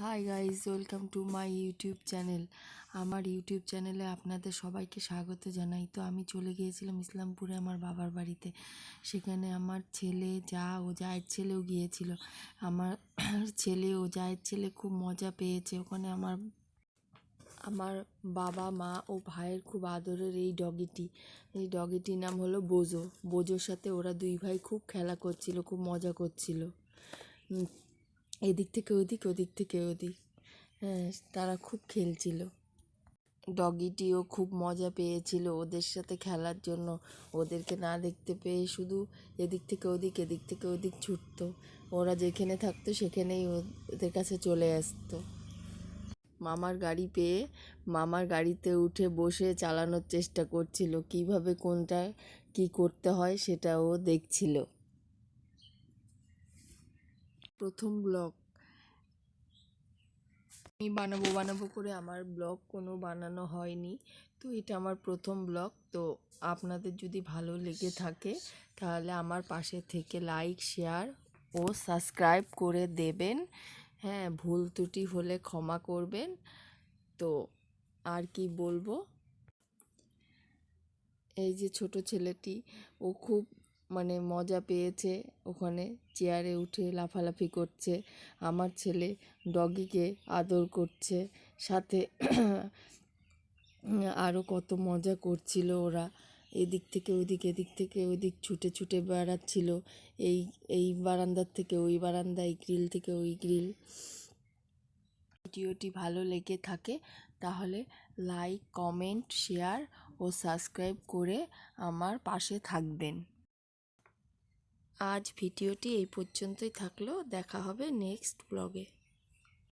Hi guys, welcome to my YouTube channel. আমার YouTube চ্যানেলে আপনাদের সবাইকে স্বাগত জানাই। তো আমি চলে গিয়েছিলাম ইসলামপুরে আমার বাবার বাড়িতে। সেখানে আমার ছেলে, যা ও জায়ের ছেলেও গিয়েছিল। আমার ছেলে ও জায়ের ছেলে খুব মজা পেয়েছে ওখানে। আমার বাবা, মা ও ভাইয়ের খুব আদরের এই ডগিটির নাম হলো বোজো। বোজোর সাথে ওরা দুই ভাই খুব খেলা করছিল, খুব মজা করছিল। এদিক থেকে ওদিক, ওদিক থেকে ওদিক। হ্যাঁ, তারা খুব খেলছিল। ডগিটিও খুব মজা পেয়েছিল ওদের সাথে খেলার জন্য। ওদেরকে না দেখতে পেয়ে শুধু এদিক থেকে ওদিক, এদিক থেকে ওদিক ছুটতো। ওরা যেখানে থাকতো সেখানেই ওদের কাছে চলে আসতো। মামার গাড়ি পেয়ে মামার গাড়িতে উঠে বসে চালানোর চেষ্টা করছিল, কিভাবে কোনটা কি করতে হয় সেটা ও দেখছিল। প্রথম ব্লগ আমি বানাবো করে আমার ব্লগ কোনো বানানো হয়নি। তো এটা আমার প্রথম ব্লগ। তো আপনাদের যদি ভালো লেগে থাকে তাহলে আমার পাশে থেকে লাইক, শেয়ার ও সাবস্ক্রাইব করে দেবেন। হ্যাঁ, ভুল ত্রুটি হলে ক্ষমা করবেন। তো আর কি বলবো, এই যে ছোট ছেলেটি, ও খুব মজা পেয়েছে, ওখানে চেয়ারে উঠে লাফালাফি করছে। আমার ছেলে ডগিকে আদর করছে, সাথে আরও কত মজা করছিল ওরা। এদিক থেকে ওদিক, এদিক থেকে ওদিক ছুটে ছুটে বেড়াচ্ছিল। এই এই বারান্দার থেকে ওই বারান্দা, এই গ্রিল থেকে ওই গ্রিল। ভিডিওটি ভালো লেগে থাকে তাহলে লাইক, কমেন্ট, শেয়ার ও সাবস্ক্রাইব করে আমার পাশে থাকবেন। আজ ভিডিওটি এই পর্যন্তই থাকলো। দেখা হবে নেক্সট ব্লগে।